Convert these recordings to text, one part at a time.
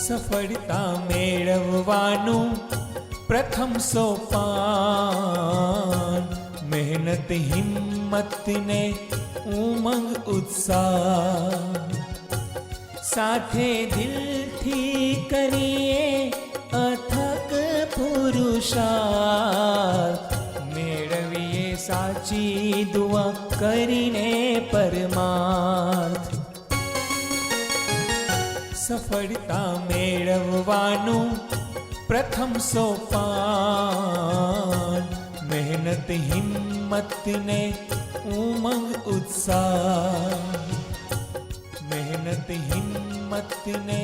સફળતા મેળવવાનું પ્રથમ સોપાન, મહેનત હિંમતને ઉમંગ ઉત્સાહ, સાથે દિલથી કરીએ અથક પુરુષાર્થ, મેળવીએ સાચી દુઆ કરીને પરમાર્થ. સફળતા મેળવવાનું પ્રથમ સોપાન, મહેનત હિંમતને ઉમંગ ઉત્સાહ, મહેનત હિંમતને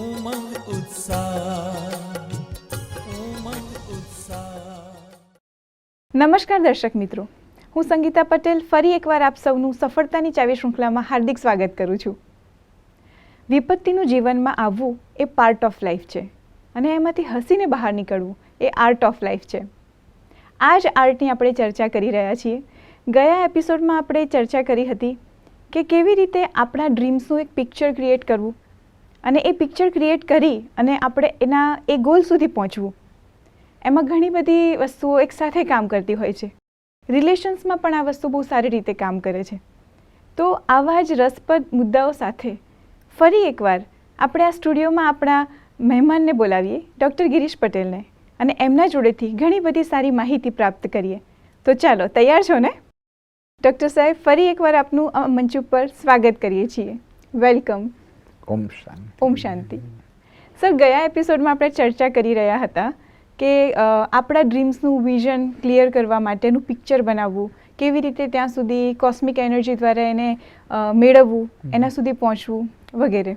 ઉમંગ ઉત્સાહ, ઉમંગ ઉત્સાહ. નમસ્કાર દર્શક મિત્રો, હું સંગીતા પટેલ ફરી એકવાર આપ સૌનું સફળતાની ચાવી શૃંખલામાં હાર્દિક સ્વાગત કરું છું. વિપત્તિનું જીવનમાં આવવું એ પાર્ટ ઓફ લાઈફ છે અને એમાંથી હસીને બહાર નીકળવું એ આર્ટ ઓફ લાઈફ છે. આ જ આર્ટની આપણે ચર્ચા કરી રહ્યા છીએ. ગયા એપિસોડમાં આપણે ચર્ચા કરી હતી કે કેવી રીતે આપણા ડ્રીમ્સનું એક પિક્ચર ક્રિએટ કરવું અને એ પિક્ચર ક્રિએટ કરી અને આપણે એના એ ગોલ સુધી પહોંચવું. એમાં ઘણી બધી વસ્તુઓ એકસાથે કામ કરતી હોય છે. રિલેશન્સમાં પણ આ વસ્તુ બહુ સારી રીતે કામ કરે છે. તો આવા જ રસપ્રદ મુદ્દાઓ સાથે ફરી એકવાર આપણે આ સ્ટુડિયોમાં આપણા મહેમાનને બોલાવીએ, ડૉક્ટર ગિરીશ પટેલને, અને એમના જોડેથી ઘણી બધી સારી માહિતી પ્રાપ્ત કરીએ. તો ચાલો, તૈયાર છો ને? ડૉક્ટર સાહેબ, ફરી એકવાર આપનું મંચ ઉપર સ્વાગત કરીએ છીએ. વેલકમ. ઓમ શાંતિ. ઓમ શાંતિ. સર, ગયા એપિસોડમાં આપણે ચર્ચા કરી રહ્યા હતા કે આપણા ડ્રીમ્સનું વિઝન ક્લિયર કરવા માટેનું પિક્ચર બનાવવું, કેવી રીતે ત્યાં સુધી કોસ્મિક એનર્જી દ્વારા એને મેળવવું, એના સુધી પહોંચવું વગેરે.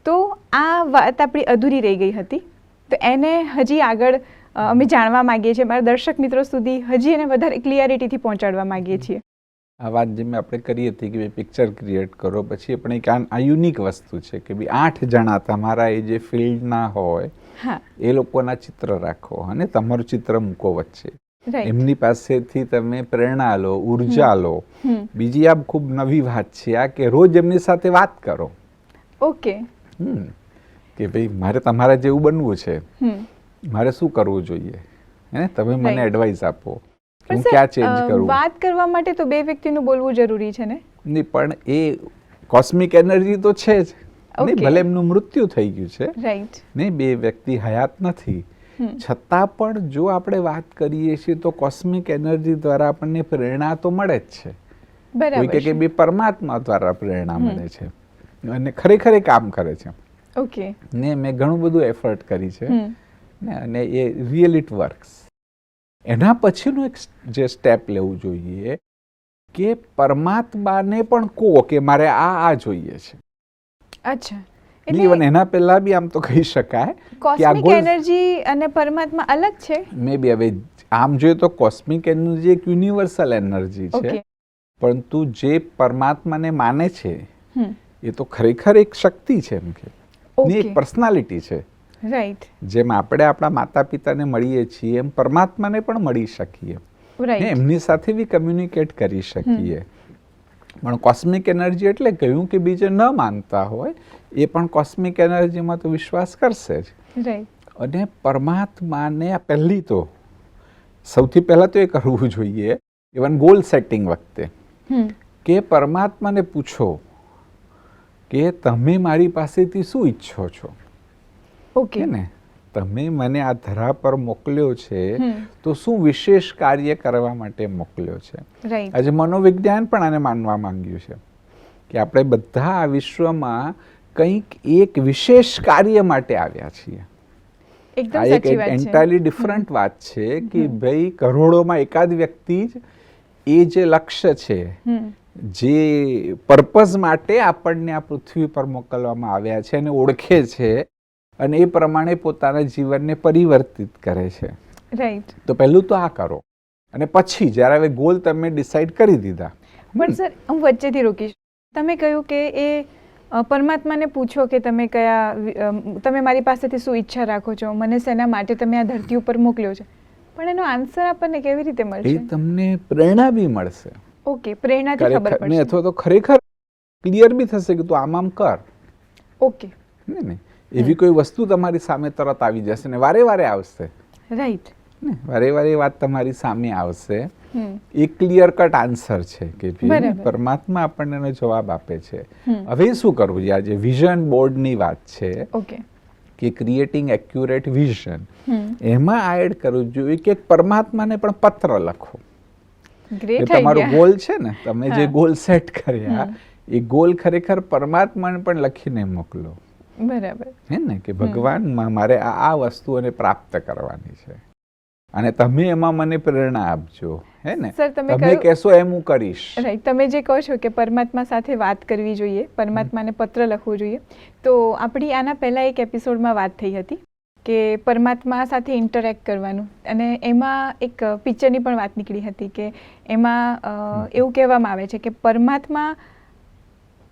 તો આ વાત આપણી અધૂરી રહી ગઈ હતી, તો એને હજી આગળ અમે જાણવા માગીએ છીએ, મારા દર્શક મિત્રો સુધી હજી એને વધારે ક્લિયરિટીથી પહોંચાડવા માગીએ છીએ. આ વાત જે મેં આપણે કરી હતી કે પિક્ચર ક્રિએટ કરો, પછી આપણે આ યુનિક વસ્તુ છે કે ભાઈ 8 જણા તમારા એ જે ફિલ્ડના હોય એ લોકોના ચિત્ર રાખો અને તમારું ચિત્ર મૂકો વચ્ચે. એમની પાસેથી તમે પ્રેરણા લો, ઉર્જા લો. બીજી આ ખૂબ નવી વાત છે આ કે રોજ એમની સાથે વાત કરો. ઓકે. કે ભાઈ મારે તમારા જેવું બનવું છે, મારે શું કરવું જોઈએ, હે તમે મને એડવાઇસ આપો, હું ક્યાં ચેન્જ કરું. વાત કરવા માટે તો બે વ્યક્તિનું બોલવું જરૂરી છે ને? નહીં, પણ એ કોસ્મિક એનર્જી તો છે જ નહીં. ભલે એમનું મૃત્યુ થઈ ગયું છે, રાઈટ, નહીં, બે વ્યક્તિ હયાત નથી, છતાં પણ જો આપણે વાત કરીએ છીએ તો કોસ્મિક એનર્જી દ્વારા આપણને પ્રેરણા તો મળે જ છે. બરાબર કે બે પરમાત્મા દ્વારા પ્રેરણા મળે છે અને ખરેખર કામ કરે છે. ઓકે. ને મેં ઘણું બધું એફર્ટ કરી છે ને, અને એ રિયલ ઇટ વર્ક્સ. એના પછીનું એક જે સ્ટેપ લેવું જોઈએ કે પરમાત્માને પણ કહો કે મારે આ જોઈએ છે. અચ્છા, એટલે એના પહેલા બી આમ તો કહી શકાય કોસ્મિક એનર્જી અને પરમાત્મા અલગ છે. મે બી હવે આમ જોઈએ તો કોસ્મિક એનર્જી એક યુનિવર્સલ એનર્જી છે, પરંતુ જે પરમાત્માને માને છે એ તો ખરેખર એક શક્તિ છે, એમ કે એક પર્સનાલિટી છે. રાઈટ. જેમ આપણે આપણા માતા પિતાને મળીએ છીએ એમ પરમાત્માને પણ મળી શકીએ, એમની સાથે બી કમ્યુનિકેટ કરી શકીએ. પણ કોસ્મિક એનર્જી એટલે કહ્યું કે બીજે ન માનતા હોય એ પણ કોસ્મિક એનર્જીમાં તો વિશ્વાસ કરશે જ. અને પરમાત્માને પહેલી તો સૌથી પહેલા તો એ કરવું જોઈએ ઇવન ગોલ સેટિંગ વખતે કે પરમાત્માને પૂછો કે તમે મારી પાસેથી શું ઈચ્છો છો. ઓકે ને, તમે મને આ ધરા પર મોકલ્યો છે તો શું વિશેષ કાર્ય કરવા માટે મોકલ્યો છે. આજે મનોવિજ્ઞાન પણ આને માનવા માંગ્યું છે કે આપણે બધા આ વિશ્વમાં કંઈક એક વિશેષ કાર્ય માટે આવ્યા છીએ. આ એક એન્ટાયરલી ડિફરન્ટ વાત છે કે ભાઈ કરોડોમાં એકાદ વ્યક્તિ જ એ જે લક્ષ્ય છે, જે પર્પઝ માટે આપણને આ પૃથ્વી પર મોકલવામાં આવ્યા છે અને ઓળખે છે અને એ પ્રમાણે પોતાના જીવનને પરિવર્તિત કરે છે. રાઈટ. તો પહેલું તો આ કરો અને પછી જ્યારે હવે ગોલ તમે ડિસાઈડ કરી દીધા. પણ સર, હું વચ્ચેથી રોકીશ. તમે કહ્યું કે એ પરમાત્માને પૂછો કે તમે તમે મારી પાસેથી શું ઈચ્છા રાખો છો, મને શેના માટે તમે આ ધરતી ઉપર મોકલ્યો છે. પણ એનો આન્સર આપણને કેવી રીતે મળશે? એ તમને પ્રેરણા બી મળશે. ઓકે, પ્રેરણાથી ખબર પડશે. અથવા તો ખરેખર ક્લિયર બી થશે કે તું આમ આમ કર. ઓકે. નહીં, એવી કોઈ વસ્તુ તમારી સામે તરત આવી જશે ને વારે વારે આવશે, રાઈટ, ને વારે વારે એ વાત તમારી સામે આવશે. એ ક્લિયર કટ આન્સર છે કે ભાઈ પરમાત્મા આપણને એનો જવાબ આપે છે. હવે શું કરવું? આ જે વિઝન બોર્ડની વાત છે, ઓકે, કે ક્રિએટિંગ એક્યુરેટ વિઝન, એમાં આ એડ કરવું જોઈએ કે પરમાત્માને પણ પત્ર લખો. ગ્રેટ, તમારો ગોલ છે ને, તમે જે ગોલ સેટ કર્યા એ ગોલ ખરેખર પરમાત્માને પણ લખીને મોકલો. બરાબર, હે ને, કે ભગવાન મારે આ વસ્તુઓને પ્રાપ્ત કરવાની છે અને તમે એમાં મને પ્રેરણા આપજો. હે ને, તમે કહેશો એમ હું કરીશ. રાઈટ, તમે જે કહો છો કે પરમાત્મા સાથે વાત કરવી જોઈએ, પરમાત્માને પત્ર લખવું જોઈએ, તો આપણી આના પહેલા એક એપિસોડમાં વાત થઈ હતી કે પરમાત્મા સાથે ઇન્ટરેક્ટ કરવાનું, અને એમાં એક પિક્ચરની પણ વાત નીકળી હતી કે એમાં એવું કહેવામાં આવે છે કે પરમાત્મા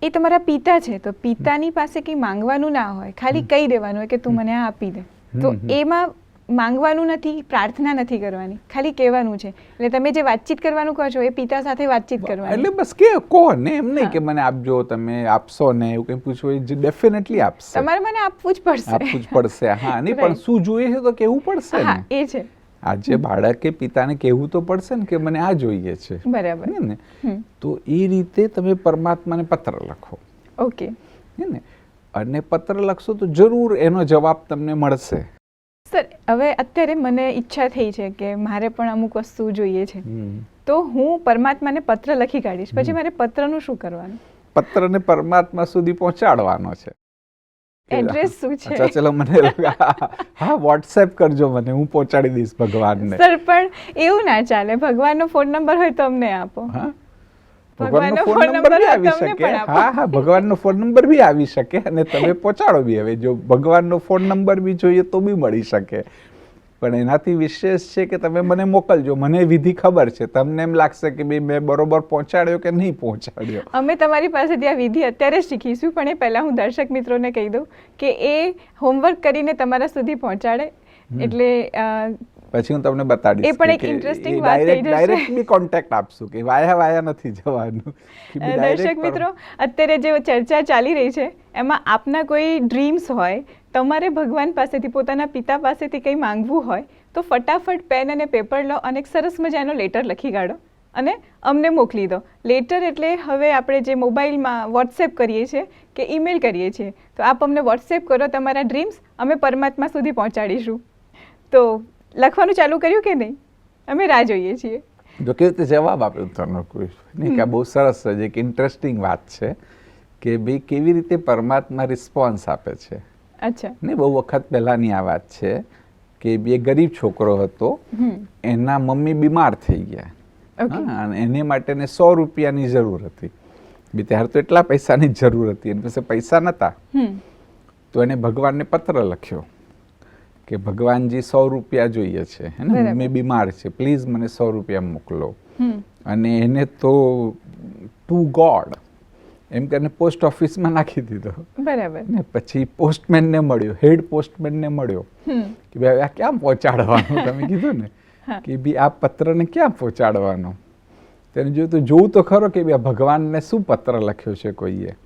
એ તમારા પિતા છે, તો પિતાની પાસે કંઈ માંગવાનું ના હોય, ખાલી કહી દેવાનું હોય કે તું મને આ આપી દે. તો એમાં માંગવાનું નથી, પ્રાર્થના નથી કરવાની, ખાલી કહેવાનું છે. એટલે તમે જે વાતચીત કરવાનું કહો છો એ પિતા સાથે વાતચીત કરવાની. એટલે બસ કે કહો ને, એમ નહીં કે મને આપજો, તમે આપશો ને એવું કંઈ પૂછવું, એ ડેફિનેટલી આપશે. તમારે મને આપવું જ પડશે, આપવું જ પડશે. હા, નહીં પણ શું જોઈએ છે તો કહેવું પડશે ને. હા, એ છે. આજે બાળકે પિતાને કહેવું તો પડશે ને કે મને આ જોઈએ છે. બરાબર ને, તો એ રીતે તમે પરમાત્માને પત્ર લખો. ઓકે, હે ને, અને પત્ર લખશો તો જરૂર એનો જવાબ તમને મળશે. સર, હવે અત્યારે મને ઈચ્છા થઈ છે કે મારે પણ અમુક વસ્તુ જોઈએ છે, તો હું પરમાત્માને પત્ર લખી કાઢીશ, પછી મારે પત્રનું શું કરવાનું? પત્રને પરમાત્મા સુધી પહોંચાડવાનો છે. એડ્રેસ શું છે? અચ્છા, ચલો મને હા, વોટ્સએપ કરજો મને, હું પહોંચાડી દઈશ ભગવાનને. સર, પણ એવું ના ચાલે, ભગવાનનો ફોન નંબર હોય તો અમને આપો. હા, ભગવાનનો ફોન નંબર બી આવી શકે. હા હા, ભગવાનનો ફોન નંબર બી આવી શકે અને તમે પહોંચાડો બી. હવે જો ભગવાનનો ફોન નંબર બી જોઈએ તો બી મળી શકે, પણ એનાથી વિશેષ છે કે તમે મને મોકલજો. મને વિધિ ખબર છે, તમને એમ લાગશે કે ભાઈ મેં બરોબર પહોંચાડ્યો કે નહીં પહોંચાડ્યો. અમે તમારી પાસેથી આ વિધિ અત્યારે જ શીખીશું, પણ એ પહેલાં હું દર્શક મિત્રોને કહી દઉં કે એ હોમવર્ક કરીને તમારા સુધી પહોંચાડે, એટલે પછી હું તમને બતાડીશ. એ પણ એક ઇન્ટરેસ્ટિંગ વાત થઈ જશે. ડાયરેક્ટલી કોન્ટેક્ટ આપશું કે વાયા નથી જવાનું. દર્શક મિત્રો, અત્યારે જે ચર્ચા ચાલી રહી છે એમાં આપના કોઈ ડ્રીમ્સ હોય, તમારે ભગવાન પાસેથી, પોતાના પિતા પાસેથી કંઈ માંગવું હોય, તો ફટાફટ પેન અને પેપર લો અને એક સરસ મજાનો લેટર લખી કાઢો અને અમને મોકલી દો. લેટર એટલે હવે આપણે જે મોબાઈલમાં વોટ્સએપ કરીએ છીએ કે ઈમેલ કરીએ છીએ, તો આપ અમને વોટ્સએપ કરો તમારા ડ્રીમ્સ, અમે પરમાત્મા સુધી પહોંચાડીશું. તો લખવાનું ચાલુ કર્યું કે નહીં? અમે રાહ જોઈએ છીએ. જો કેવી રીતે જવાબ આપ્યો તમને કોઈ નહીં, કે બહુ સરસ છે, એક ઇન્ટરેસ્ટિંગ વાત છે કે ભાઈ કેવી રીતે પરમાત્મા રિસ્પોન્સ આપે છે. અચ્છા, ને બહુ વખત પહેલાની આ વાત છે કે બે ગરીબ છોકરો હતો, એના મમ્મી બીમાર થઈ ગયા અને એને માટે 100 રૂપિયાની જરૂર હતી. ત્યારે તો એટલા પૈસાની જરૂર હતી, એની પાસે પૈસા નહોતા, તો એને ભગવાનને પત્ર લખ્યો કે ભગવાનજી 100 રૂપિયા જોઈએ છે, હે ને, મમ્મી બીમાર છે, પ્લીઝ મને 100 રૂપિયા મોકલો. અને એને તો ટુ ગોડ એમ કરીને પોસ્ટ ઓફિસમાં નાખી દીધો. બરાબર. ને પછી પોસ્ટમેનને મળ્યો, હેડ પોસ્ટમેનને મળ્યો કે ભાઈ આ ક્યાં પહોંચાડવાનું? તમે કીધું ને કે ભાઈ આ પત્રને ક્યાં પહોંચાડવાનો? તેને જોયું તો જોવું તો ખરો કે ભાઈ ભગવાનને શું પત્ર લખ્યો છે કોઈએ.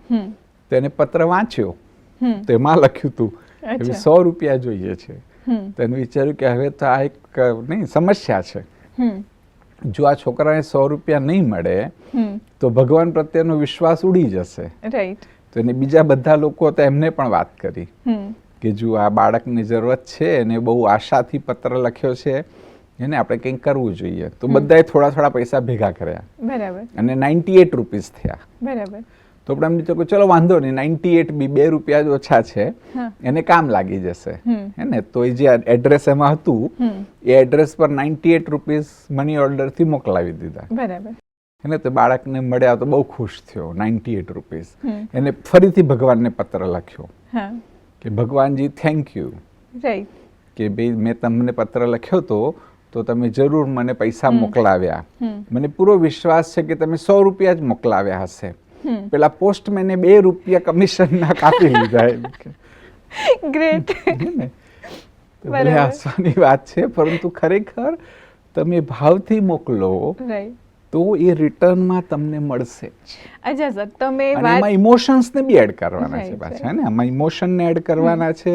તો એને પત્ર વાંચ્યો, તો એમાં લખ્યું હતું કે 100 રૂપિયા જોઈએ છે. તો એને વિચાર્યું કે હવે તો આ એક નહીં સમસ્યા છે. જો આ છોકરાને 100 રૂપિયા નહીં મળે તો ભગવાન પ્રત્યેનો વિશ્વાસ ઉડી જશે. રાઈટ. તો એને બીજા બધા લોકો હતા એમને પણ વાત કરી કે જો આ બાળકની જરૂરત છે, એને બહુ આશાથી પત્ર લખ્યો છે, એને આપણે કંઈક કરવું જોઈએ. તો બધાએ થોડા થોડા પૈસા ભેગા કર્યા. બરાબર. અને 98 રૂપીસ થયા. બરાબર. તો આપણે એમ વિચાર્યું ચલો વાંધો નહીં, 98 બી 2 રૂપિયા જ ઓછા છે, એને કામ લાગી જશે. હે ને, તો એ જે એડ્રેસ એમાં હતું એ એડ્રેસ પર 98 રૂપીસ મની ઓર્ડરથી મોકલાવી દીધા. બરાબર. એને તો બાળકને મળ્યા તો બહુ ખુશ થયો. 98 રૂપીસ. એને ફરીથી ભગવાનને પત્ર લખ્યો કે ભગવાનજી થેન્ક યુ, કે ભાઈ મેં તમને પત્ર લખ્યો તો તમે જરૂર મને પૈસા મોકલાવ્યા. મને પૂરો વિશ્વાસ છે કે તમે 100 રૂપિયા જ મોકલાવ્યા હશે. પેલા પોસ્ટમેને 2 રૂપિયા કમિશનના કાપી લીધા. ગ્રેટ. ભલે હસવાની વાત છે, પરંતુ ખરેખર તમે ભાવથી મોકલો તો એ રિટર્નમાં તમને મળશે જ. અચ્છા સર, તમે અને એમાં ઇમોશન્સને બી એડ કરવાના છે પાછા ને, આમાં ઇમોશનને એડ કરવાના છે,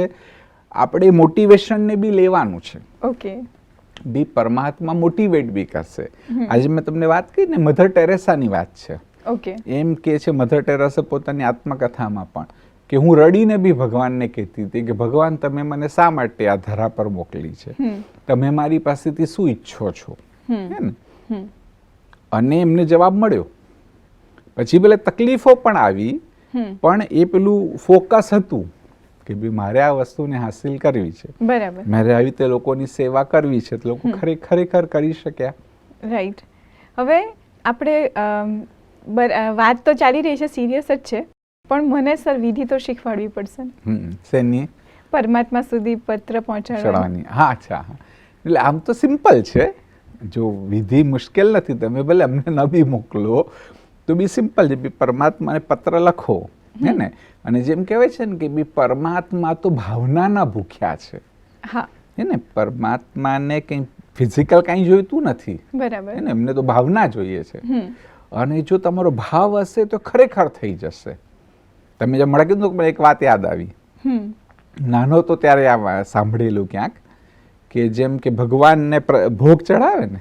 આપણે મોટિવેશનને બી લેવાનું છે. ઓકે. બી પરમાત્મા મોટિવેટ બી કરશે. આજે મેં તમને વાત કરી ને, મધર ટેરેસાની વાત છે. ઓકે. એમ કે છે મધર ટેરેસા પોતાની આત્મકથામાં પણ કે હું રડીને બી ભગવાનને કહેતી હતી કે ભગવાન તમે મને શા માટે આ ધરા પર મોકલી છે, તમે મારી પાસેથી શું ઈચ્છો છો, હે ને. અને એમને જવાબ મળ્યો. પછી ભલે તકલીફો પણ આવી, પણ એ પેલું ફોકસ હતું કે ભાઈ મારે આ વસ્તુને હાસિલ કરવી છે, બરાબર, મારે આવી રીતે લોકોની સેવા કરવી છે, તો લોકો ખરેખર કરી શક્યા. રાઈટ. હવે આપણે વાત તો ચાલી રહી છે, સિરિયસ જ છે, પણ મને સર વિધિ તો શીખવાડવી પડશે ને. શેની? પરમાત્મા સુધી પત્ર પહોંચાડવાની. હા, અચ્છા. એટલે આમ તો સિમ્પલ છે, જો વિધિ મુશ્કેલ નથી. તમે ભલે અમને ન બી મોકલો તો બી સિમ્પલ છે. પરમાત્માને પત્ર લખો, હે ને. અને જેમ કહેવાય છે ને કે બી પરમાત્મા તો ભાવનાના ભૂખ્યા છે, હા, હે ને. પરમાત્માને કંઈ ફિઝિકલ કાંઈ જોઈતું નથી, બરાબર, હે ને. એમને તો ભાવના જોઈએ છે. અને જો તમારો ભાવ હશે તો ખરેખર થઈ જશે. તમે જેમ મળે કીધું કે એક વાત યાદ આવી. નાનો તો ત્યારે આ સાંભળેલું ક્યાંક કે જેમ કે ભગવાનને ભોગ ચડાવે ને,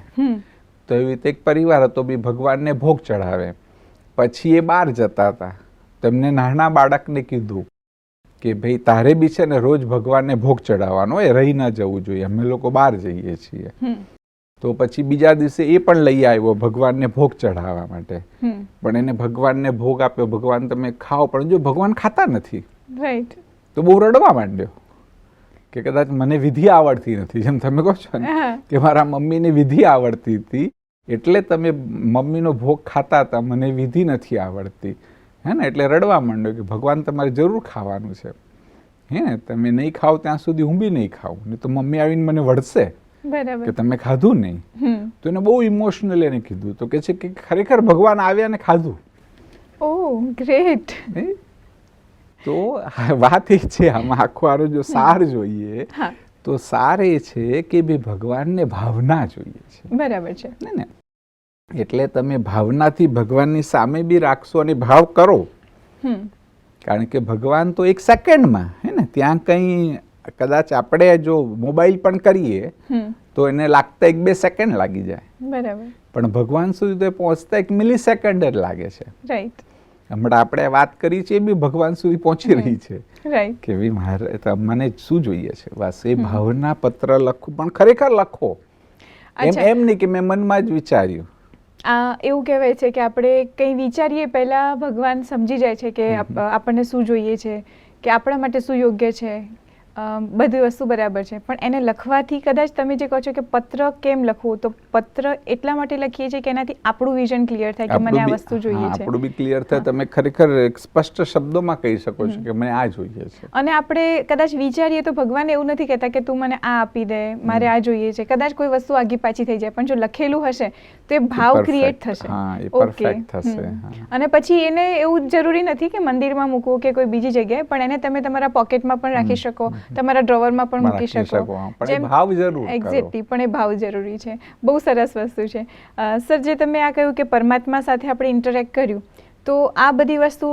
તો એવી રીતે એક પરિવાર હતો, બી ભગવાનને ભોગ ચડાવે. પછી એ બહાર જતા હતા, તેમને નાના બાળકને કીધું કે ભાઈ તારે બી છે ને રોજ ભગવાનને ભોગ ચડાવવાનો, એ રહી ન જવું જોઈએ, અમે લોકો બહાર જઈએ છીએ. તો પછી બીજા દિવસે એ પણ લઈ આવ્યો ભગવાનને ભોગ ચઢાવવા માટે. પણ એને ભગવાનને ભોગ આપ્યો, ભગવાન તમે ખાઓ, પણ જો ભગવાન ખાતા નથી, રાઈટ, તો બહુ રડવા માંડ્યો કે કદાચ મને વિધિ આવડતી નથી. જેમ તમે કહો છો ને કે મારા મમ્મીને વિધિ આવડતી હતી એટલે તમે મમ્મીનો ભોગ ખાતા હતા, મને વિધિ નથી આવડતી, હે ને. એટલે રડવા માંડ્યો કે ભગવાન તમારે જરૂર ખાવાનું છે, હે ને. તમે નહીં ખાઓ ત્યાં સુધી હું બી નહીં ખાઉં, નહીં તો મમ્મી આવીને મને વળશે કે તમે ખાધું નહીં. તો એને બહુ ઇમોશનલ એને કીધું. તો કે છે કે ખરેખર ભગવાન આવ્યા ને ખાધું. ઓહ, ગ્રેટ. તો વાત એ છે, આમાં આખો આરો જો સાર જોઈએ તો સાર એ છે કે ભાઈ ભગવાનને ભાવના જોઈએ છે, બરાબર છે ને. એટલે તમે ભાવનાથી ભગવાનની સામે બી રાખશો અને ભાવ કરો, કારણ કે ભગવાન તો એક સેકન્ડમાં, હે ને. ત્યાં કંઈ કદાચ આપણે જો મોબાઈલ પણ કરીએ તો એને લાગતા 1-2 સેકન્ડ લાગી જાય, બરાબર, પણ ભગવાન સુધી તો પહોંચતા 1 મિલી સેકન્ડ જ લાગે છે. રાઈટ. હમણાં આપણે વાત કરી છે એ બી ભગવાન સુધી પહોંચી રહી છે, રાઈટ, કે ભાઈ મારે મને શું જોઈએ છે, બસ એ ભાવના પત્ર લખો, પણ ખરેખર લખો. એમ નહીં કે મેં મનમાં જ વિચાર્યું. એવું કહેવાય છે કે આપણે કંઈ વિચારીએ પહેલા ભગવાન સમજી જાય છે કે આપણને શું જોઈએ છે, કે આપણા માટે શું યોગ્ય છે, બધી વસ્તુ બરાબર છે. પણ એને લખવાથી કદાચ તમે જે કહો છો કે પત્ર કેમ લખવું, તો પત્ર એટલા માટે લખીએ છીએ કે એનાથી આપણું વિઝન ક્લિયર થાય કે મને આ વસ્તુ જોઈએ છે, આપણું બી ક્લિયર થાય. તમે ખરેખર સ્પષ્ટ શબ્દોમાં કહી શકો છો કે મને આ જોઈએ છે. અને આપણે કદાચ વિચારીએ તો ભગવાન એવું નથી કહેતા કે તું મને આ આપી દે, મારે આ જોઈએ છે. કદાચ કોઈ વસ્તુ આગી પાછી થઈ જાય, પણ જો લખેલું હશે તો એ ભાવ ક્રિએટ થશે. ઓકે. અને પછી એને એવું જરૂરી નથી કે મંદિરમાં મૂકવું કે કોઈ બીજી જગ્યાએ, પણ એને તમે તમારા પોકેટમાં પણ રાખી શકો, તમારા ડ્રોવરમાં પણ મૂકી શકો. ભાવ જરૂર, એક્ઝેક્ટલી, પણ એ ભાવ જરૂરી છે. બહુ સરસ વસ્તુ છે સર. જે તમે આ કહ્યું કે પરમાત્મા સાથે આપણે ઇન્ટરેક્ટ કર્યું, તો આ બધી વસ્તુ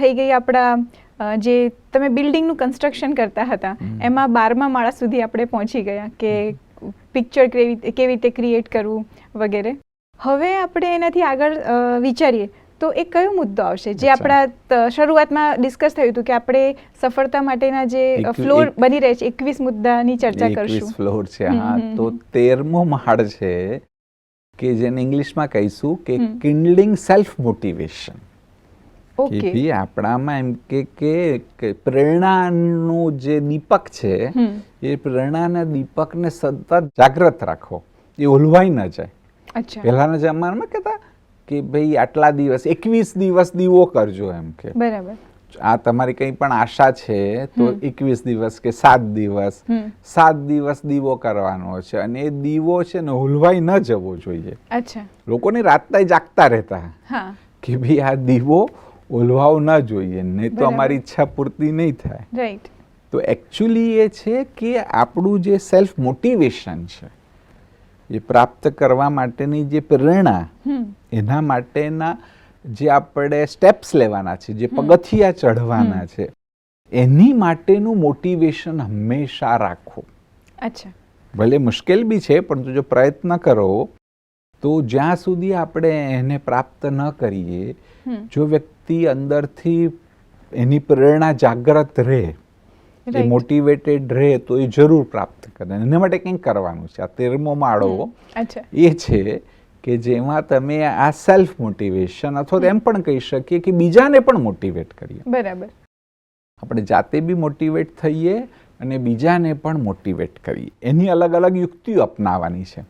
થઈ ગઈ આપણા જે તમે બિલ્ડિંગનું કન્સ્ટ્રક્શન કરતા હતા એમાં 12મા માળા સુધી આપણે પહોંચી ગયા કે પિક્ચર કેવી રીતે ક્રિએટ કરવું વગેરે. હવે આપણે એનાથી આગળ વિચારીએ તો એ કયો મુદ્દો આવશે જે આપણા શરૂઆતમાં ડિસ્કસ થયું હતું કે આપણે સફળતા માટેના જે ફ્લોર બની રહે છે 21 મુદ્દાની ચર્ચા કરશું. 21 ફ્લોર છે. હા, તો 13મો માળ છે કે જેને ઇંગ્લિશમાં કહીશું કે કિન્ડલિંગ સેલ્ફ મોટિવેશન. કે ભી આપણામાં એમ કે પ્રેરણાનું જે દીપક છે એ પ્રેરણાના દીપકને સતત જાગૃત રાખો, એ ઓલવાઈ ન જાય. પહેલાના જમાનામાં કહેતા કે ભાઈ આટલા દિવસ 21 દિવસ દીવો કરજો, એમ કે બરાબર આ તમારી કંઈ પણ આશા છે તો 21 દિવસ કે 7 દિવસ દીવો કરવાનો છે, અને એ દીવો છે ને ઓલવાઈ ન જવો જોઈએ. અચ્છા, લોકોની રાતના જાગતા રહેતા કે ભાઈ આ દીવો ઓલવાવો ન જોઈએ, નહીં તો અમારી ઈચ્છા પૂર્તિ નહીં થાય. રાઈટ. તો એકચ્યુઅલી એ છે કે આપણું જે સેલ્ફ મોટિવેશન છે એ પ્રાપ્ત કરવા માટેની જે પ્રેરણા, એના માટેના જે આપણે સ્ટેપ્સ લેવાના છે, જે પગથિયા ચઢવાના છે, એની માટેનું મોટિવેશન હંમેશા રાખો. અચ્છા. ભલે મુશ્કેલ બી છે, પરંતુ જો પ્રયત્ન કરો તો જ્યાં સુધી આપણે એને પ્રાપ્ત ન કરીએ, જો વ્યક્તિ અંદરથી એની પ્રેરણા જાગૃત રહે, એ મોટિવેટેડ રહે, તો એ જરૂર પ્રાપ્ત કરે. એના માટે કંઈક કરવાનું છે. આ 13મો માળો એ છે કે જેમાં તમે આ સેલ્ફ મોટિવેશન, અથવા એમ પણ કહી શકીએ કે બીજાને પણ મોટિવેટ કરીએ. બરાબર. આપણે જાતે બી મોટિવેટ થઈએ અને બીજાને પણ મોટિવેટ કરીએ. એની અલગ અલગ યુક્તિઓ અપનાવવાની છે.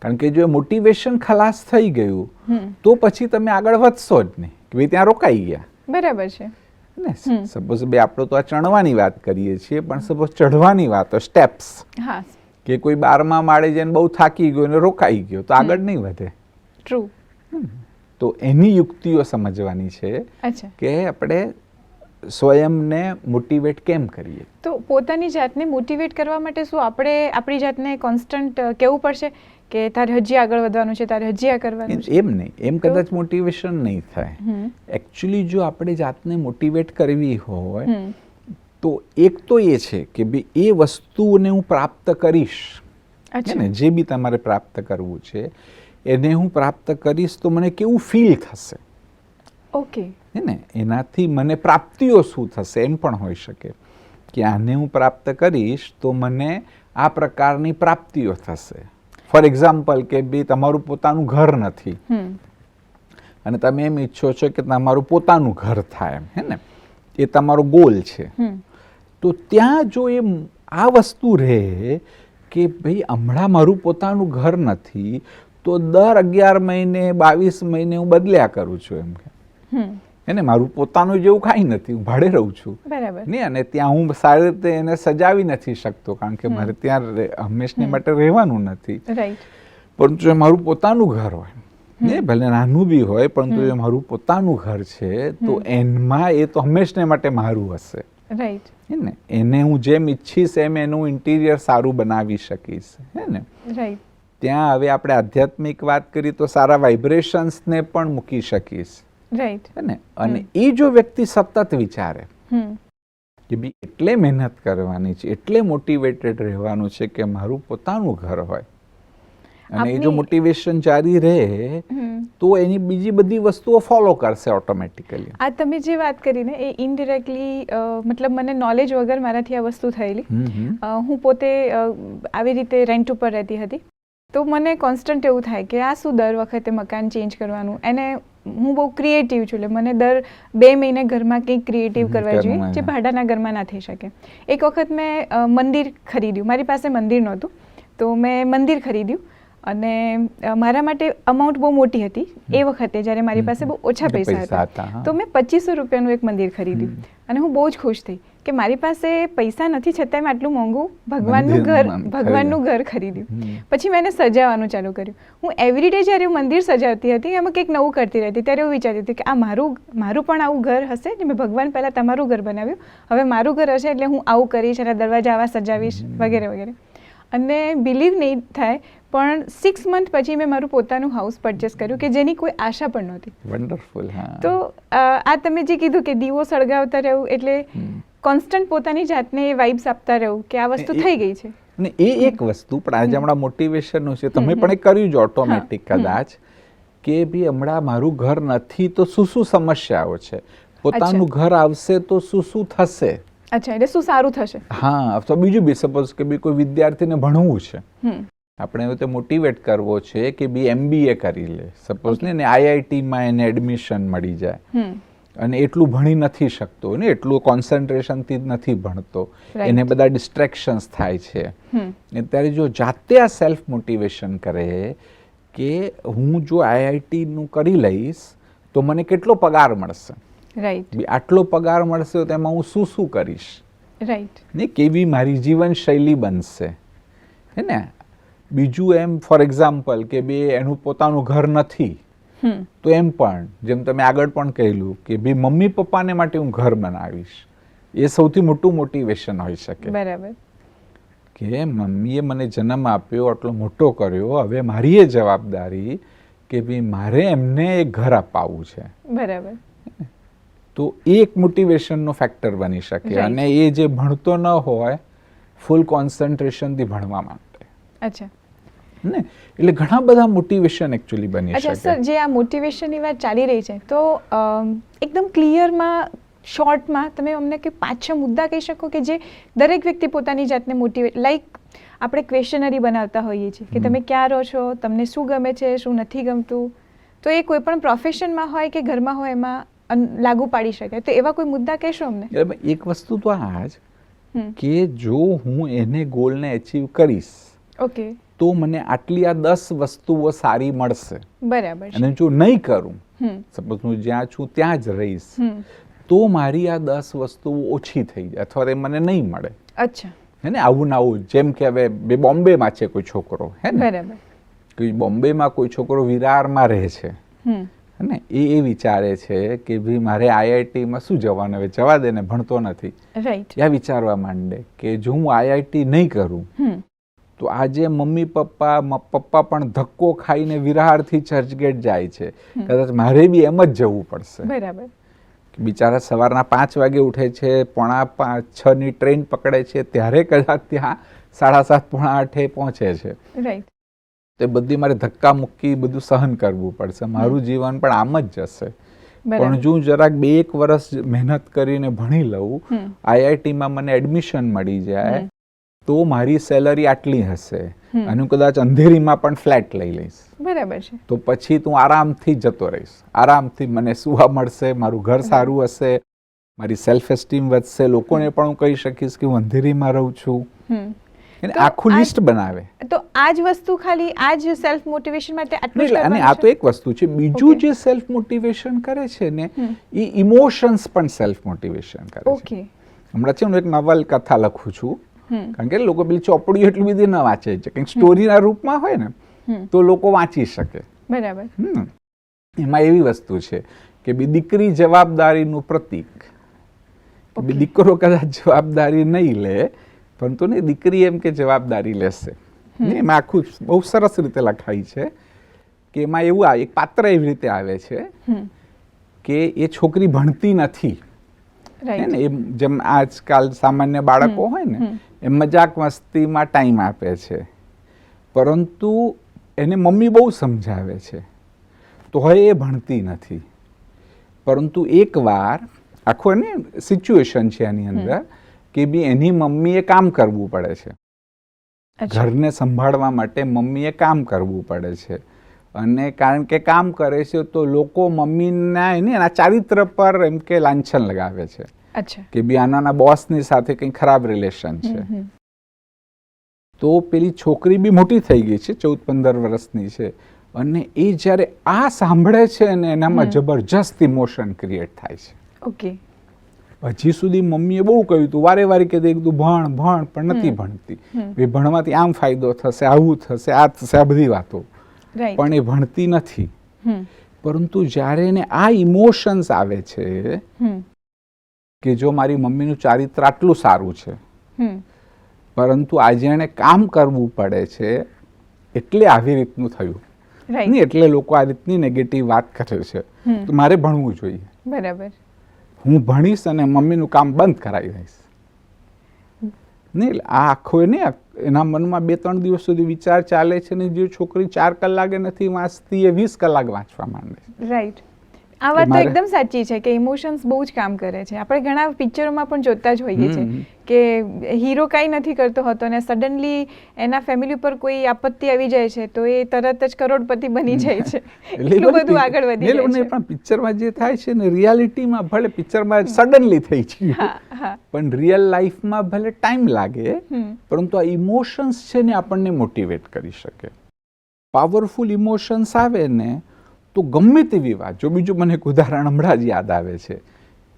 કારણ કે જો મોટિવેશન ખલાસ થઈ ગયું તો પછી તમે આગળ વધશો જ નહીં, કે ભાઈ ત્યાં રોકાઈ ગયા. બરાબર છે ને સપોઝ બે આપણે તો આ ચણવાની વાત કરીએ છીએ, પણ સપોઝ ચઢવાની વાત, સ્ટેપ્સ, કે કોઈ 12મા માળે જઈને બહુ થાકી ગયો અને રોકાઈ ગયો તો આગળ નહીં વધે. ટ્રુ. તો એની યુક્તિઓ સમજવાની છે કે આપણે સ્વયંને મોટિવેટ કેમ કરીએ. તો પોતાની જાતને મોટિવેટ કરવા માટે શું આપણે આપણી જાતને કોન્સ્ટન્ટ કહેવું પડશે કે તારે હજી આગળ વધવાનું છે, તારે હજી આ કરવાનું છે? એમ નહીં, એમ કદાચ મોટિવેશન નહીં થાય. એકચ્યુઅલી જો આપણે જાતને મોટિવેટ કરવી હોય તો એક તો એ છે કે ભાઈ એ વસ્તુને હું પ્રાપ્ત કરીશ, ને જે બી તમારે પ્રાપ્ત કરવું છે એને હું પ્રાપ્ત કરીશ તો મને કેવું ફીલ થશે. ઓકે. ને એનાથી મને પ્રાપ્તિઓ શું થશે એમ પણ હોઈ શકે કે આને હું પ્રાપ્ત કરીશ તો મને આ પ્રકારની પ્રાપ્તિઓ થશે. ફોર એક્ઝામ્પલ કે ભાઈ તમારું પોતાનું ઘર નથી અને તમે એમ ઈચ્છો છો કે તમારું પોતાનું ઘર થાય, એમ હે ને, એ તમારો ગોલ છે. તો ત્યાં જો એ આ વસ્તુ રહે કે ભાઈ હમણાં મારું પોતાનું ઘર નથી તો દર 11 મહિને 22 મહિને હું બદલ્યા કરું છું, એમ કે એને મારું પોતાનું જેવું કાંઈ નથી, હું ભાડે રહું છું. બરાબર. ને અને ત્યાં હું સારી રીતે એને સજાવી નથી શકતો કારણ કે મારે ત્યાં હંમેશને માટે રહેવાનું નથી. પરંતુ જો મારું પોતાનું ઘર હોય, ને ભલે નાનું બી હોય, પરંતુ જો મારું પોતાનું ઘર છે તો એમાં એ તો હંમેશને માટે મારું હશે. રાઈટ. ને એને હું જેમ ઈચ્છીશ એમ એનું ઇન્ટિરિયર સારું બનાવી શકીશ. હે ને. રાઈટ. ત્યાં હવે આપણે આધ્યાત્મિક વાત કરીએ તો સારા વાઇબ્રેશન્સને પણ મૂકી શકીશ. રાઈટ. ને અને એ જો વ્યક્તિ સતત વિચારે કે બી એટલે મહેનત કરવાની છે, એટલે મોટિવેટેડ રહેવાનું છે કે મારું પોતાનું ઘર હોય, અને એ જો મોટિવેશન જારી રહે તો એની બીજી બધી વસ્તુઓ ફોલો કરશે ઓટોમેટિકલી. આ તમે જે વાત કરી ને એ ઇનડિરેક્ટલી, મતલબ મને નોલેજ વગર મારાથી આ વસ્તુ થયેલી. હું પોતે આવી રીતે રેન્ટ ઉપર રહેતી હતી, તો મને કોન્સ્ટન્ટ એવું થાય કે આ શું દર વખતે મકાન ચેન્જ કરવાનું. એને હું બહુ ક્રિએટિવ છું, એટલે મને દર 2 મહિને ઘરમાં કંઈક ક્રિએટિવ કરવા જોઈએ જે ભાડાના ઘરમાં ના થઈ શકે. એક વખત મેં મંદિર ખરીદ્યું, મારી પાસે મંદિર નહોતું તો મેં મંદિર ખરીદ્યું અને મારા માટે અમાઉન્ટ બહુ મોટી હતી એ વખતે જ્યારે મારી પાસે બહુ ઓછા પૈસા હતા. તો મેં 2500 રૂપિયાનું એક મંદિર ખરીદ્યું અને હું બહુ જ ખુશ થઈ કે મારી પાસે પૈસા નથી છતાં મેં આટલું મોંઘું ભગવાનનું ઘર ખરીદ્યું. પછી મેં એને સજાવવાનું ચાલુ કર્યું. હું એવરીડે જ્યારે હું મંદિર સજાવતી હતી એમાં કંઈક નવું કરતી રહેતી, ત્યારે એવું વિચારતી હતી કે આ મારું પણ આવું ઘર હશે ને. મેં ભગવાન પહેલાં તમારું ઘર બનાવ્યું, હવે મારું ઘર હશે એટલે હું આવું કરીશ, એના દરવાજા આવા સજાવીશ વગેરે વગેરે. અને બિલીવ નહીં થાય પણ 6 મંથ પછી મેં મારું પોતાનું હાઉસ પરચેસ કર્યું કે જેની કોઈ આશા પણ નહોતી. વન્ડરફુલ. તો આ તમે જે કીધું કે દીવો સળગાવતા રહેવું એટલે કોન્સ્ટન્ટ પોતાની જાતને વાઇબ્સ આપતા રહેવું કે આ વસ્તુ થઈ ગઈ છે. ને એ એક વસ્તુ પણ આજે હમણાં મોટિવેશનનું છે, તમે પણ એ કર્યું જ ઓટોમેટિક કદાચ, કે ભાઈ હમણાં મારું ઘર નથી તો શું સમસ્યાઓ છે, પોતાનું ઘર આવશે તો શું થશે. અચ્છા, એટલે શું સારું થશે. હા. તો બીજું બી સપોઝ કે કોઈ વિદ્યાર્થીને ભણવું છે, આપણે એવું મોટિવેટ કરવો છે કે બી MBA કરી લે સપોઝ ને IITમાં એને એડમિશન મળી જાય અને એટલું ભણી નથી શકતો ને, એટલું કોન્સન્ટ્રેશનથી નથી ભણતો, એને બધા ડિસ્ટ્રેક્શન્સ થાય છે. ત્યારે જો જાતે આ સેલ્ફ મોટિવેશન કરે કે હું જો IITનું કરી લઈશ તો મને કેટલો પગાર મળશે, રાઈટ, આટલો પગાર મળશે તો એમાં હું શું કરીશ, રાઈટ, ને કેવી મારી જીવન શૈલી બનશે. હે ને. બીજું એમ ફોર એક્ઝામ્પલ કે બે એનું પોતાનું ઘર નથી તો એમ પણ જેમ તમે આગળ પણ કહેલું કે ભાઈ મમ્મી પપ્પાને માટે હું ઘર બનાવીશ, એ સૌથી મોટું મોટિવેશન હોઈ શકે. બરાબર. કે મમ્મીએ મને જન્મ આપ્યો, આટલો મોટો કર્યો, હવે મારી એ જવાબદારી કે ભાઈ મારે એમને એક ઘર અપાવવું છે. બરાબર. તો એ એક મોટિવેશનનો ફેક્ટર બની શકે. અને એ જે ભણતો ન હોય ફૂલ કોન્સન્ટ્રેશનથી ભણવા માટે. અચ્છા. ને એટલે ઘણા બધા મોટિવેશન એકચ્યુઅલી બની શકે. અચ્છા સર, જે આ મોટિવેશનની વાત ચાલી રહી છે તો એકદમ ક્લિયરમાં શોર્ટમાં તમે અમને કે 5-6 મુદ્દા કહી શકો કે જે દરેક વ્યક્તિ પોતાની જાતને મોટિવેટ, લાઈક આપણે ક્વેશ્ચનરી બનાવતા હોઈએ છીએ કે તમે ક્યાં રહો છો, તમને શું ગમે છે, શું નથી ગમતું, તો એ કોઈ પણ પ્રોફેશનમાં હોય કે ઘરમાં હોય એમાં લાગુ પાડી શકે. તો એવા કોઈ મુદ્દા કહેશો અમને? એક વસ્તુ તો આ જ કે જો હું એને ગોલને અચીવ કરીશ, ઓકે, તો મને આટલી આ 10 વસ્તુઓ સારી મળશે. બરાબર. અને જો નહીં કરું, સપોઝ હું જ્યાં છું ત્યાં જ રહીશ, તો મારી આ 10 વસ્તુઓ ઓછી થઈ જાય અથવા તો મને નહીં મળે. અચ્છા. હે ને, આવું ને આવું. જેમ કે હવે બોમ્બેમાં છે કોઈ છોકરો, હે ને, બરાબર, કોઈ બોમ્બેમાં કોઈ છોકરો વિરારમાં રહે છે, ને એ વિચારે છે કે ભાઈ મારે આઈઆઈટીમાં શું જવાનું, હવે જવા દે ને, ભણતો નથી. રાઈટ. ત્યાં વિચારવા માંડે કે જો હું આઈઆઈટી નહીં કરું તો આજે મમ્મી પપ્પા પણ ધક્કો ખાઈને વિરારથી ચર્ચગેટ જાય છે, કદાચ મારે બી એમ જ જવું પડશે. બરાબર. બિચારા સવારના 5 વાગે ઉઠે છે, 5:45 ટ્રેન પકડે છે, ત્યારે કદાચ ત્યાં 7:30-8 પહોંચે છે. રાઈટ. તે બધી મારે ધક્કા મૂકી બધું સહન કરવું પડશે. મારું જીવન પણ આમ જ જશે. પણ જો જરાક 2-1 વર્ષ મહેનત કરીને ભણી લઉં, આઈઆઈટીમાં મને એડમિશન મળી જાય, તો મારી સેલરી આટલી હશે અને હું કદાચ અંધેરીમાં પણ ફ્લેટ લઈ લઈશ. બરાબર છે. તો પછી તું આરામથી જતો રહીશ, આરામથી મને સુવા મળશે, મારું ઘર સારું હશે, મારી સેલ્ફ એસ્ટીમ વધશે, લોકોને પણ હું કહી શકીશ કે હું અંધેરીમાં રહું છું. આખું લિસ્ટ બનાવે. તો આ જ વસ્તુ ખાલી આ જ સેલ્ફ મોટિવેશન માટે આટલું જ અને આ તો એક વસ્તુ છે. બીજું જે સેલ્ફ મોટિવેશન કરે છે ને, એ ઇમોશન્સ પણ સેલ્ફ મોટિવેશન કરે છે. ઓકે. હમણાં છે હું એક નવલકથા લખું છું, કારણ કે લોકો પેલી ચોપડીઓ એટલી બધી ન વાંચે છે, કંઈક સ્ટોરીના રૂપમાં હોય ને તો લોકો વાંચી શકે. બરાબર. એમાં એવી વસ્તુ છે કે દીકરી જવાબદારીનું પ્રતીક. દીકરો કદાચ જવાબદારી નહીં લે, પરંતુ ને દીકરી એમ કે જવાબદારી લેશે. એમાં આખું બહુ સરસ રીતે લખાય છે કે એમાં એવું એક પાત્ર એવી રીતે આવે છે કે એ છોકરી ભણતી નથી, એમ જેમ આજકાલ સામાન્ય બાળકો હોય ને એ મજાક મસ્તીમાં ટાઈમ આપે છે, પરંતુ એને મમ્મી બહુ સમજાવે છે તો હવે એ ભણતી નથી. પરંતુ એકવાર આખો ને સિચ્યુએશન છે એની અંદર કે બી એની મમ્મીએ કામ કરવું પડે છે, ઘરને સંભાળવા માટે મમ્મીએ કામ કરવું પડે છે, અને કારણ કે કામ કરે છે તો લોકો મમ્મીના એના ચારિત્ર પર એમ કે લાંછન લગાવે છે. અચ્છા. કે બી આનાના બોસની સાથે કંઈ ખરાબ રિલેશન છે. તો પેલી છોકરી બી મોટી થઈ ગઈ છે, 14-15 વર્ષની છે, અને એ જ્યારે આ સાંભળે છે ને એનામાં જબરજસ્ત ઇમોશન ક્રિએટ થાય છે. ઓકે. હજી સુધી મમ્મીએ બહુ કહ્યું હતું, વારે વારે કીધું તું ભણ ભણ, પણ નથી ભણતી. એ ભણવાથી આમ ફાયદો થશે, આવું થશે, આ થશે, આ બધી વાતો, પણ એ ભણતી નથી. પરંતુ જ્યારે એને આ ઇમોશન્સ આવે છે કે જો મારી મમ્મીનું ચારિત્ર આટલું સારું છે, પરંતુ આજે એને કામ કરવું પડે છે એટલે આવી રીતનું થયું, નહીં એટલે લોકો આ રીતની નેગેટિવ વાત કરે છે, તો મારે ભણવું જોઈએ. બરાબર. હું ભણીશ અને મમ્મીનું કામ બંધ કરાવી દઈશ. નહીં, આ આખો ને એના મનમાં 2-3 દિવસ સુધી વિચાર ચાલે છે, ને જે છોકરી 4 કલાકે નથી વાંચતી એ 20 કલાક વાંચવા માંડે. રાઈટ. આ વાત તો એકદમ સાચી છે કે ઇમોશન્સ બહુ જ કામ કરે છે. આપણે ઘણા પિક્ચરોમાં પણ જોતા જ હોઈએ છીએ કે હીરો કાંઈ નથી કરતો હોતો અને સડનલી એના ફેમિલી પર કોઈ આપત્તિ આવી જાય છે તો એ તરત જ કરોડપતિ બની જાય છે. એટલું બધું આગળ વધી જાય છે. પણ પિક્ચરમાં જે થાય છે ને, રિયાલિટીમાં ભલે પિક્ચરમાં સડનલી થઈ ગયું, પણ રિયલ લાઈફમાં ભલે ટાઈમ લાગે, પરંતુ આ ઇમોશન્સ છે ને આપણને મોટિવેટ કરી શકે. પાવરફુલ ઇમોશન્સ આવે ને તો ગમે તેવી વાત. જો બીજું મને એક ઉદાહરણ હમણાં જ યાદ આવે છે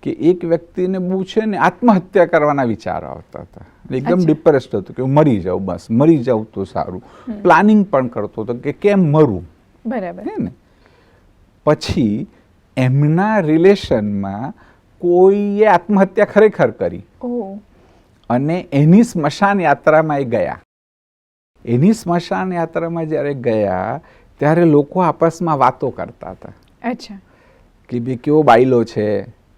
કે એક વ્યક્તિને બહુ છે ને આત્મહત્યા કરવાના વિચારો આવતા હતા, એકદમ ડિપ્રેસ્ડ હતું કે હું મરી જાઉં, બસ મરી જાઉં તો સારું. પ્લાનિંગ પણ કરતો હતો કે કેમ મરું. બરાબર. હે ને, પછી એમના રિલેશનમાં કોઈએ આત્મહત્યા ખરેખર કરી અને એની સ્મશાન યાત્રામાં એ ગયા. એની સ્મશાન યાત્રામાં જ્યારે ગયા ત્યારે લોકો આપસમાં વાતો કરતા હતા. અચ્છા. કે ભાઈ કેવો બાયલો છે,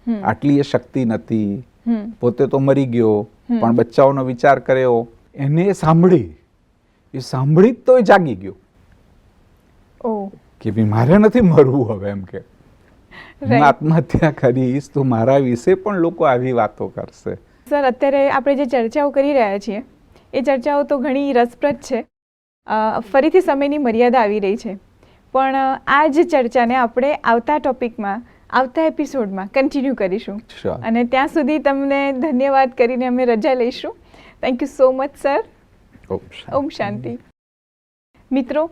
આટલી એ શક્તિ નથી, પોતે તો મરી ગયો પણ બચ્ચાઓનો વિચાર કર્યો. એને સાંભળી તો એ જાગી ગયો કે ભાઈ મારે નથી મરવું હવે, એમ કે હું આત્મહત્યા કરીશ તો મારા વિશે પણ લોકો આવી વાતો કરશે. સર, અત્યારે આપણે જે ચર્ચાઓ કરી રહ્યા છીએ એ ચર્ચાઓ તો ઘણી રસપ્રદ છે. ફરીથી સમયની મર્યાદા આવી રહી છે, પણ આ જ ચર્ચાને આપણે આવતા ટોપિકમાં, આવતા એપિસોડમાં કન્ટિન્યુ કરીશું. અને ત્યાં સુધી તમને ધન્યવાદ કરીને અમે રજા લઈશું. Thank you so much sir. ઓમ શાંતિ. મિત્રો,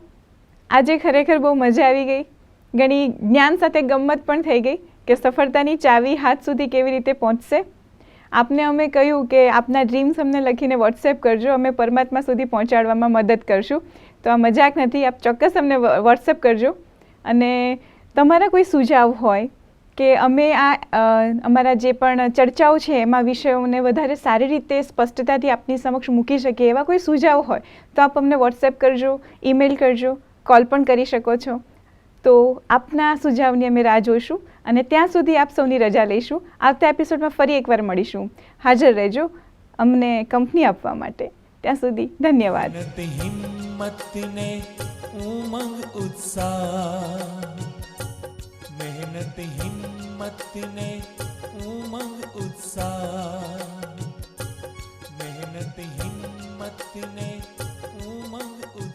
આજે ખરેખર બહુ મજા આવી ગઈ. ઘણી જ્ઞાન સાથે ગમ્મત પણ થઈ ગઈ કે સફળતાની ચાવી હાથ સુધી કેવી રીતે પહોંચશે. આપને અમે કહ્યું કે આપના ડ્રીમ્સ અમને લખીને વોટ્સએપ કરજો, અમે પરમાત્મા સુધી પહોંચાડવામાં મદદ કરશું. તો આ મજાક નથી, આપ ચોક્કસ અમને વોટ્સએપ કરજો. અને તમારા કોઈ સુઝાવ હોય કે અમે અમારા જે પણ ચર્ચાઓ છે એમાં વિષયોને વધારે સારી રીતે સ્પષ્ટતાથી આપની સમક્ષ મૂકી શકીએ, એવા કોઈ સુઝાવ હોય તો આપ અમને વોટ્સએપ કરજો, ઈમેલ કરજો, કોલ પણ કરી શકો છો. તો આપના સુઝાવની અમે રાહ જોઈશું અને ત્યાં સુધી આપ સૌની રજા લઈશું. આવતા એપિસોડમાં ફરી એકવાર મળીશું. હાજર રહેજો અમને કંપની આપવા માટે. ત્યાં સુધી ધન્યવાદ. હિંમતને ઉમંગ ઉત્સાહ, મહેનત હિંમતને ઉમંગ ઉત્સાહ, મહેનત હિંમતને ઉમંગ ઉત્સાહ.